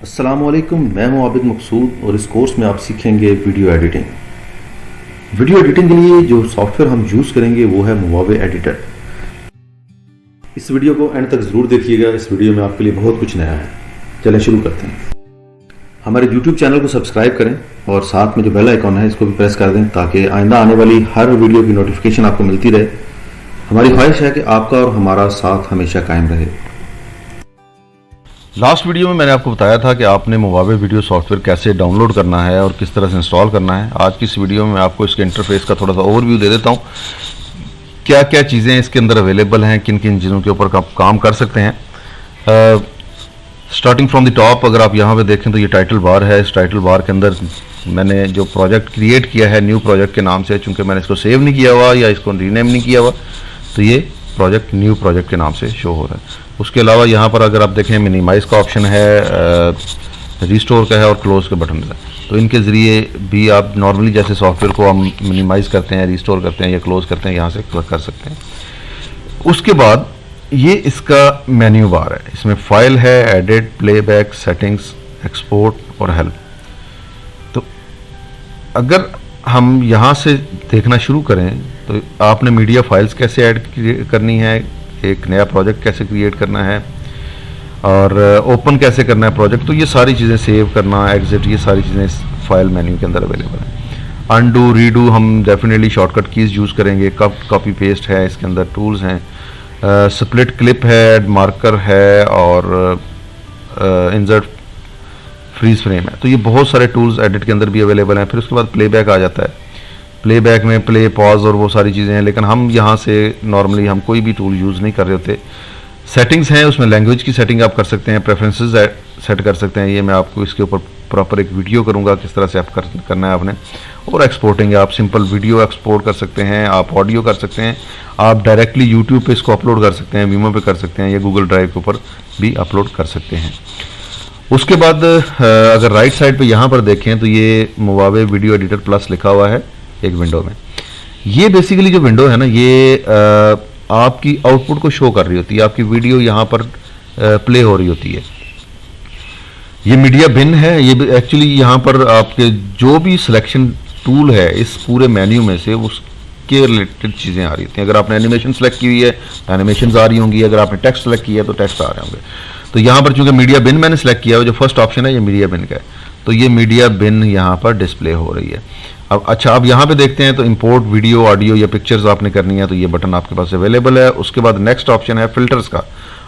अस्सलामुअलैकुम, मैं हूं आबिद मकसूद और इस कोर्स में आप सीखेंगे वीडियो एडिटिंग। वीडियो एडिटिंग के लिए जो सॉफ्टवेयर हम यूज़ करेंगे वो है मोवावे एडिटर। इस वीडियो को एंड तक ज़रूर देखिएगा, इस वीडियो में आपके लिए बहुत कुछ नया है। चलें शुरू करते हैं। हमारे YouTube चैनल को सब्सक्राइब करें और साथ में जो बेल आइकॉन है इसको भी प्रेस कर दें ताकि आइंदा आने वाली हर वीडियो की नोटिफिकेशन आपको मिलती रहे। हमारी ख्वाहिश है कि आपका और हमारा साथ हमेशा कायम रहे। लास्ट वीडियो में मैंने आपको बताया था कि आपने मोवावे वीडियो सॉफ्टवेयर कैसे डाउनलोड करना है और किस तरह से इंस्टॉल करना है। आज की इस वीडियो में मैं आपको इसके इंटरफेस का थोड़ा सा ओवरव्यू दे देता हूँ, क्या क्या चीज़ें इसके अंदर अवेलेबल हैं, किन किन चीज़ों के ऊपर आप काम कर सकते हैं। स्टार्टिंग फ्रॉम द टॉप अगर आप यहाँ पे देखें तो ये टाइटल बार है। इस टाइटल बार के अंदर मैंने जो प्रोजेक्ट क्रिएट किया है न्यू प्रोजेक्ट के नाम से, चूँकि मैंने इसको सेव नहीं किया हुआ या इसको रीनेम नहीं किया हुआ, तो ये प्रोजेक्ट न्यू प्रोजेक्ट के नाम से शो हो रहा है। उसके अलावा यहाँ पर अगर आप देखें मिनिमाइज़ का ऑप्शन है, रिस्टोर का है और क्लोज का बटन है। तो इनके ज़रिए भी आप नॉर्मली जैसे सॉफ्टवेयर को हम मिनिमाइज़ करते हैं, रिस्टोर करते हैं या क्लोज करते हैं, यहाँ से कर सकते हैं। उसके बाद ये इसका मेन्यू बार है। इसमें फाइल है, एडिट, प्लेबैक, सेटिंग्स, एक्सपोर्ट और हेल्प। तो अगर हम यहाँ से देखना शुरू करें तो आपने मीडिया फाइल्स कैसे ऐड करनी है, एक नया प्रोजेक्ट कैसे क्रिएट करना है और ओपन कैसे करना है प्रोजेक्ट, तो ये सारी चीज़ें सेव करना, एग्जिट, ये सारी चीज़ें इस फाइल मेन्यू के अंदर अवेलेबल हैं। अनडू, रीडू हम डेफिनेटली शॉर्टकट कीज़ यूज़ करेंगे। कॉपी पेस्ट है, इसके अंदर टूल्स हैं, स्प्लिट क्लिप है, मार्कर है और इंसर्ट फ्रीज फ्रेम है। तो ये बहुत सारे टूल्स एडिट के अंदर भी अवेलेबल हैं। फिर उसके बाद प्लेबैक आ जाता है। प्लेबैक में प्ले, पॉज और वो सारी चीज़ें हैं, लेकिन हम यहाँ से नॉर्मली हम कोई भी टूल यूज़ नहीं कर रहे होते। सेटिंग्स हैं, उसमें लैंग्वेज की सेटिंग आप कर सकते हैं, प्रेफरेंसेस सेट कर सकते हैं। ये मैं आपको इसके ऊपर प्रॉपर एक वीडियो करूँगा किस तरह से आप करना है आपने। और एक्सपोर्टिंग है, आप सिंपल वीडियो एक्सपोर्ट कर सकते हैं, आप ऑडियो कर सकते हैं, आप डायरेक्टली यूट्यूब पे इसको अपलोड कर सकते हैं, वीमो पे कर सकते हैं या गूगल ड्राइव के ऊपर भी अपलोड कर सकते हैं। उसके बाद अगर राइट साइड पे यहाँ पर देखें तो ये मोवावे वीडियो एडिटर प्लस लिखा हुआ है एक विंडो में। ये बेसिकली जो विंडो है ना, ये आपकी आउटपुट को शो कर रही होती है, आपकी वीडियो यहाँ पर प्ले हो रही होती है। ये मीडिया बिन है। ये एक्चुअली यहाँ पर आपके जो भी सिलेक्शन टूल है इस पूरे मेन्यू में से उसके रिलेटेड चीज़ें आ रही होती हैं। अगर आपने एनिमेशन सेलेक्ट की हुई है एनिमेशन आ रही होंगी, अगर आपने टेक्स्ट सेलेक्ट किया है तो टेक्स्ट आ रहे होंगे। तो यहाँ पर चूंकि मीडिया बिन मैंने सेलेक्ट किया है, जो फर्स्ट ऑप्शन है ये मीडिया बिन का है, तो ये मीडिया बिन यहाँ पर डिस्प्ले हो रही है। अब यहाँ पे देखते हैं तो इंपोर्ट वीडियो, ऑडियो या पिक्चर्स आपने करनी है तो ये बटन आपके पास अवेलेबल है। उसके बाद नेक्स्ट ऑप्शन है फिल्टर्स का।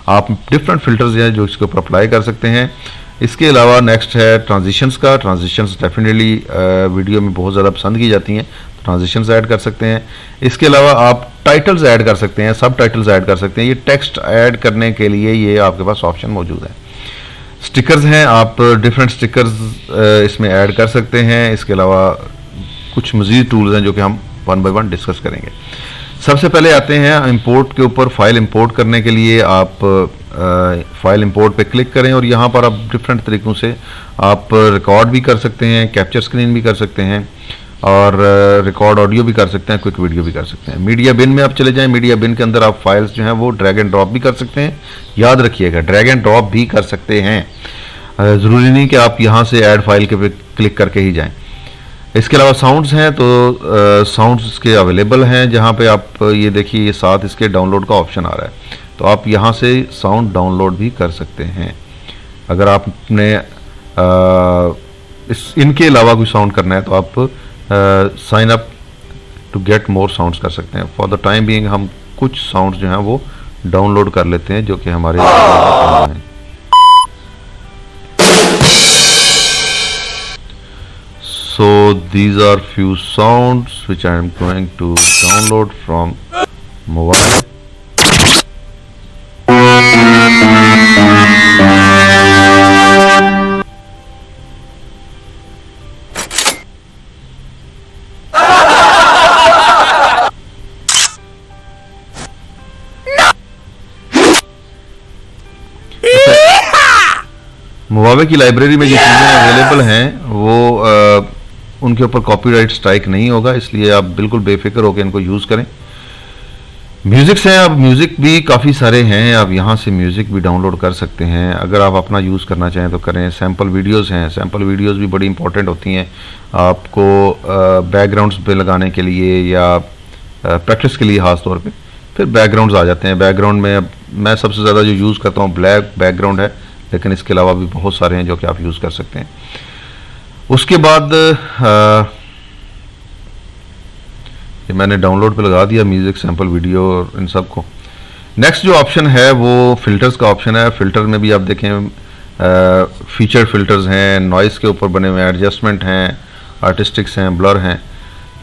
आप डिफरेंट फिल्टर्स हैं जो इसके ऊपर अप्लाई कर सकते हैं। इसके अलावा नेक्स्ट है ट्रांजिशंस का। ट्रांजिशंस डेफिनेटली वीडियो में बहुत ज़्यादा पसंद की जाती हैं, तो ट्रांजिशंस ऐड कर सकते हैं। इसके अलावा आप टाइटल्स ऐड कर सकते हैं, सब टाइटल्स ऐड कर सकते हैं। ये टेक्स्ट ऐड करने के लिए ये आपके पास ऑप्शन मौजूद है। स्टिकर्स हैं, आप डिफरेंट स्टिकर्स इसमें ऐड कर सकते हैं। इसके अलावा कुछ मज़ीद टूल्स हैं जो कि हम वन बाय वन डिस्कस करेंगे। सबसे पहले आते हैं इंपोर्ट के ऊपर। फाइल इंपोर्ट करने के लिए आप फाइल इंपोर्ट पे क्लिक करें और यहाँ पर आप डिफरेंट तरीक़ों से आप रिकॉर्ड भी कर सकते हैं, कैप्चर स्क्रीन भी कर सकते हैं और रिकॉर्ड ऑडियो भी कर सकते हैं, क्विक वीडियो भी कर सकते हैं। मीडिया बिन में आप चले जाएं। मीडिया बिन के अंदर आप फाइल्स जो हैं वो ड्रैग एंड ड्रॉप भी कर सकते हैं। याद रखिएगा, ड्रैग एंड ड्रॉप भी कर सकते हैं, ज़रूरी नहीं कि आप यहाँ से ऐड फाइल के पे क्लिक करके ही जाएँ। इसके अलावा साउंड्स हैं, तो साउंड्स इसके अवेलेबल हैं, जहाँ पे आप ये देखिए ये साथ इसके डाउनलोड का ऑप्शन आ रहा है, तो आप यहाँ से साउंड डाउनलोड भी कर सकते हैं। अगर आपने इनके अलावा कोई साउंड करना है तो आप sign up to get more sounds कर सकते हैं। फॉर द टाइम बीइंग हम कुछ साउंड्स जो हैं वो डाउनलोड कर लेते हैं जो कि हमारे हैं। So these are few sounds which I am going to download from mobile. मोवावे की लाइब्रेरी में जो चीज़ें अवेलेबल हैं वो उनके ऊपर कॉपीराइट स्ट्राइक नहीं होगा, इसलिए आप बिल्कुल बेफिक्र होकर इनको यूज़ करें। म्यूज़िक्स हैं, अब म्यूज़िक भी काफ़ी सारे हैं, आप यहाँ से म्यूज़िक भी डाउनलोड कर सकते हैं अगर आप अपना यूज़ करना चाहें तो करें। सैम्पल वीडियोस हैं, सैम्पल वीडियोस भी बड़ी इंपॉर्टेंट होती हैं आपको बैकग्राउंड्स पे लगाने के लिए या प्रैक्टिस के लिए ख़ास तौर पे। फिर बैकग्राउंड्स आ जाते हैं। बैकग्राउंड में अब मैं सबसे ज़्यादा जो यूज़ करता हूँ ब्लैक बैकग्राउंड है, लेकिन इसके अलावा भी बहुत सारे हैं जो कि आप यूज़ कर सकते हैं। उसके बाद ये मैंने डाउनलोड पे लगा दिया म्यूज़िक, सैम्पल वीडियो और इन सब को। नेक्स्ट जो ऑप्शन है वो फ़िल्टर्स का ऑप्शन है। फ़िल्टर में भी आप देखें फीचर फ़िल्टर्स हैं, नॉइज़ के ऊपर बने हुए हैं, एडजस्टमेंट हैं, आर्टिस्टिक्स हैं, ब्लर हैं।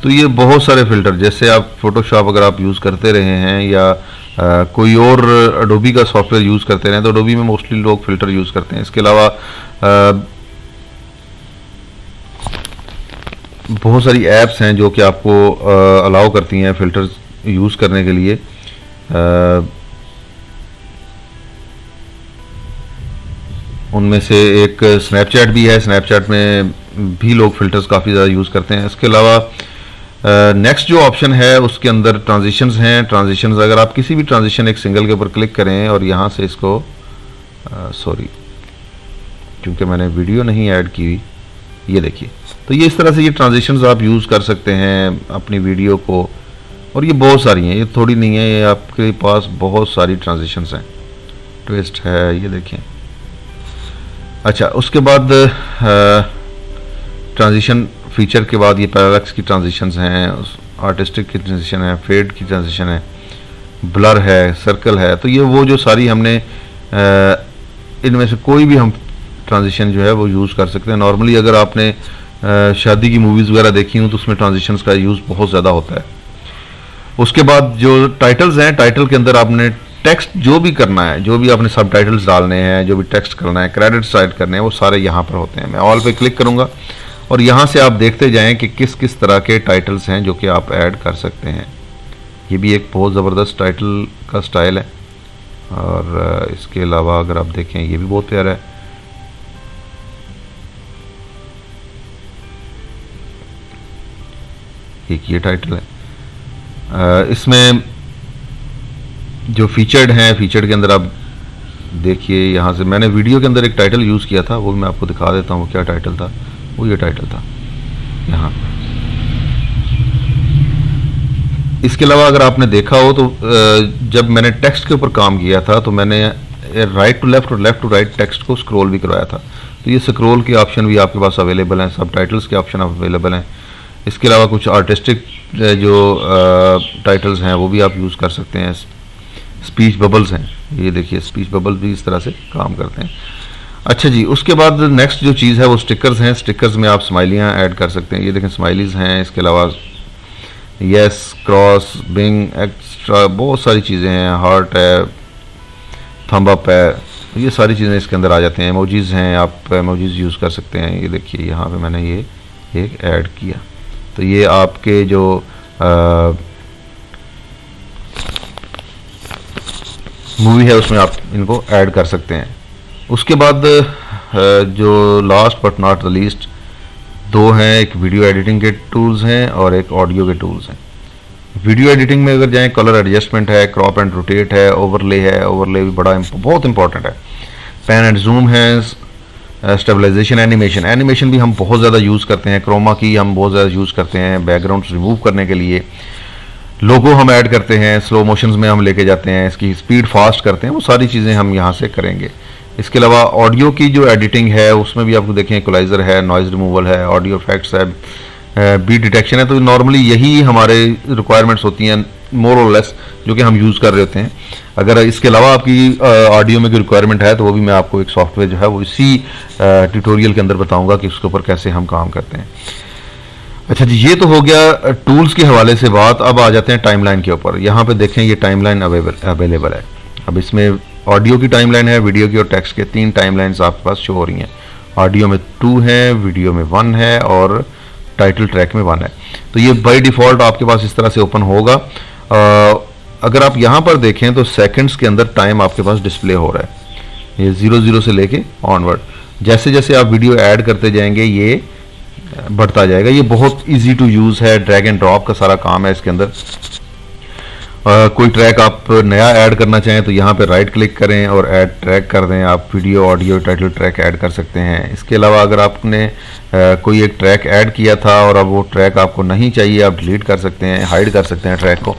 तो ये बहुत सारे फ़िल्टर, जैसे आप फ़ोटोशॉप अगर आप यूज़ करते रहे हैं या कोई और अडोबी का सॉफ्टवेयर यूज़ करते रहे तो अडोबी में मोस्टली लोग फ़िल्टर यूज़ करते हैं। इसके अलावा बहुत सारी ऐप्स हैं जो कि आपको अलाउ करती हैं फ़िल्टर्स यूज़ करने के लिए। उनमें से एक स्नैपचैट भी है, स्नैपचैट में भी लोग फ़िल्टर्स काफ़ी ज़्यादा यूज़ करते हैं। इसके अलावा नेक्स्ट जो ऑप्शन है उसके अंदर ट्रांजिशंस हैं। ट्रांजिशंस, अगर आप किसी भी ट्रांजिशन एक सिंगल के ऊपर क्लिक करें और यहाँ से इसको सॉरी क्योंकि मैंने वीडियो नहीं ऐड की हुई, ये देखिए, तो ये इस तरह से ये ट्रांजिशंस आप यूज़ कर सकते हैं अपनी वीडियो को। और ये बहुत सारी हैं, ये थोड़ी नहीं है, ये आपके पास बहुत सारी ट्रांजिशंस हैं। ट्विस्ट है, ये देखें। अच्छा, उसके बाद ट्रांजिशन फीचर के बाद ये पैरालैक्स की ट्रांजिशंस हैं, आर्टिस्टिक की ट्रांजिशन है, फेड की ट्रांजिशन है, ब्लर है, सर्कल है। तो ये वो जो सारी हमने इनमें से कोई भी हम ट्रांजिशन जो है वो यूज़ कर सकते हैं। नॉर्मली अगर आपने शादी की मूवीज़ वगैरह देखी हूँ तो उसमें ट्रांजिशंस का यूज़ बहुत ज़्यादा होता है। उसके बाद जो टाइटल्स हैं, टाइटल के अंदर आपने टेक्स्ट जो भी करना है, जो भी आपने सब टाइटल्स डालने हैं, जो भी टेक्स्ट करना है, क्रेडिट्स ऐड करने हैं, वो सारे यहाँ पर होते हैं। मैं ऑल पे क्लिक करूँगा और यहाँ से आप देखते जाएँ कि किस किस तरह के टाइटल्स हैं जो कि आप ऐड कर सकते हैं। ये भी एक बहुत ज़बरदस्त टाइटल का स्टाइल है। और इसके अलावा अगर आप देखें, ये भी बहुत प्यारा है। एक ये टाइटल है। इसमें जो फीचर्ड हैं, फीचर्ड के अंदर आप देखिए, यहाँ से मैंने वीडियो के अंदर एक टाइटल यूज़ किया था, वो मैं आपको दिखा देता हूँ वो क्या टाइटल था। वो ये टाइटल था यहाँ। इसके अलावा अगर आपने देखा हो तो जब मैंने टेक्स्ट के ऊपर काम किया था तो मैंने राइट टू लेफ्ट और लेफ्ट टू राइट टेक्स्ट को स्क्रॉल भी करवाया था। तो ये स्क्रॉल के ऑप्शन भी आपके पास अवेलेबल हैं, सब टाइटल्स के ऑप्शन अवेलेबल हैं। इसके अलावा कुछ आर्टिस्टिक जो टाइटल्स हैं वो भी आप यूज़ कर सकते हैं। स्पीच बबल्स हैं, ये देखिए, स्पीच बबल्स भी इस तरह से काम करते हैं। अच्छा जी, उसके बाद नेक्स्ट जो चीज़ है वो स्टिकर्स हैं। स्टिकर्स में आप स्माइलियाँ ऐड कर सकते हैं। ये देखें, स्माइलीज़ हैं। इसके अलावा यस, क्रॉस, बिंग, एक्स्ट्रा, बहुत सारी चीज़ें हैं। हार्ट है, थंब अप है, ये सारी चीज़ें इसके अंदर आ जाते हैं। इमोजीज़ हैं, आप इमोजीज़ यूज़ कर सकते हैं। ये देखिए, यहाँ पे मैंने ये एक ऐड किया। तो ये आपके जो मूवी है उसमें आप इनको ऐड कर सकते हैं। उसके बाद जो last but not the least दो हैं, एक वीडियो एडिटिंग के टूल्स हैं और एक ऑडियो के टूल्स हैं। वीडियो एडिटिंग में अगर जाएं, कलर एडजस्टमेंट है, क्रॉप एंड रोटेट है, ओवरले है। ओवरले भी बहुत इंपॉर्टेंट है। पैन एंड जूम है, स्टेबलाइजेशन, एनिमेशन भी हम बहुत ज़्यादा यूज़ करते हैं। क्रोमा की हम बहुत ज़्यादा यूज़ करते हैं बैकग्राउंड्स रिमूव करने के लिए। लोगो हम ऐड करते हैं, स्लो मोशंस में हम लेके जाते हैं, इसकी स्पीड फास्ट करते हैं, वो सारी चीज़ें हम यहाँ से करेंगे। इसके अलावा ऑडियो की जो एडिटिंग है उसमें भी आपको देखें, इक्वलाइज़र है, नॉइज़ रिमूवल है, ऑडियो इफेक्ट्स है, बीट डिटेक्शन है। तो नॉर्मली यही हमारे रिक्वायरमेंट्स होती हैं मोर और लेस, जो कि हम यूज़ कर रहे होते हैं। अगर इसके अलावा आपकी ऑडियो में कोई रिक्वायरमेंट है तो वो भी मैं आपको एक सॉफ्टवेयर जो है वो इसी ट्यूटोरियल के अंदर बताऊंगा कि उसके ऊपर कैसे हम काम करते हैं। अच्छा जी, ये तो हो गया टूल्स के हवाले से बात। अब आ जाते हैं टाइमलाइन के ऊपर। यहाँ पे देखें, ये टाइमलाइन अवेलेबल है। अब इसमें ऑडियो की टाइमलाइन है, वीडियो की और टेक्स्ट के 3 टाइमलाइंस आपके पास शो हो रही हैं। ऑडियो में 2 है, वीडियो में 1 है और टाइटल ट्रैक में 1 है। तो ये बाय डिफ़ॉल्ट आपके पास इस तरह से ओपन होगा। अगर आप यहाँ पर देखें तो सेकंड्स के अंदर टाइम आपके पास डिस्प्ले हो रहा है, ये 00 से लेके ऑनवर्ड। जैसे जैसे आप वीडियो ऐड करते जाएंगे ये बढ़ता जाएगा। ये बहुत इजी टू यूज़ है, ड्रैग एंड ड्रॉप का सारा काम है इसके अंदर। कोई ट्रैक आप नया ऐड करना चाहें तो यहाँ पे राइट क्लिक करें और ऐड ट्रैक कर दें। आप video, audio, title track add कर सकते हैं। इसके अलावा अगर आपने कोई एक ट्रैक ऐड किया था और अब वो ट्रैक आपको नहीं चाहिए, आप डिलीट कर सकते हैं, हाइड कर सकते हैं ट्रैक को।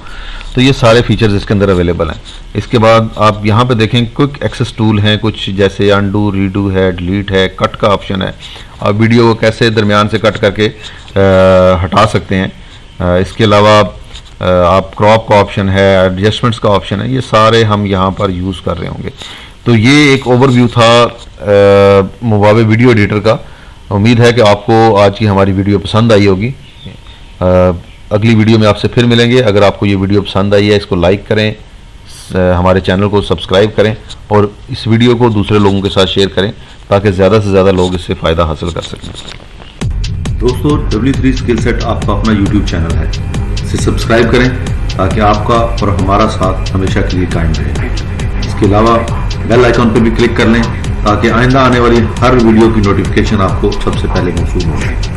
तो ये सारे फीचर्स इसके अंदर अवेलेबल हैं। इसके बाद आप यहाँ पे देखें क्विक एक्सेस टूल हैं कुछ, जैसे अनडू, रीडू है, डिलीट है, कट का ऑप्शन है। आप वीडियो को कैसे दरमियान से कट करके हटा सकते हैं। इसके अलावा आप क्रॉप का ऑप्शन है, एडजस्टमेंट्स का ऑप्शन है, ये सारे हम यहाँ पर यूज़ कर रहे होंगे। तो ये एक ओवरव्यू था मुवावे वीडियो एडिटर का। उम्मीद है कि आपको आज की हमारी वीडियो पसंद आई होगी। अगली वीडियो में आपसे फिर मिलेंगे। अगर आपको ये वीडियो पसंद आई है, इसको लाइक करें, हमारे चैनल को सब्सक्राइब करें और इस वीडियो को दूसरे लोगों के साथ शेयर करें ताकि ज़्यादा से ज़्यादा लोग इससे फ़ायदा हासिल कर सकें। दोस्तों, W3 स्किल सेट आपका अपना YouTube चैनल है, इसे सब्सक्राइब करें ताकि आपका और हमारा साथ हमेशा के लिए कायम रहे। इसके अलावा बेल आइकॉन पर भी क्लिक कर लें ताकि आइंदा आने वाली हर वीडियो की नोटिफिकेशन आपको सबसे पहले मौसूल हो।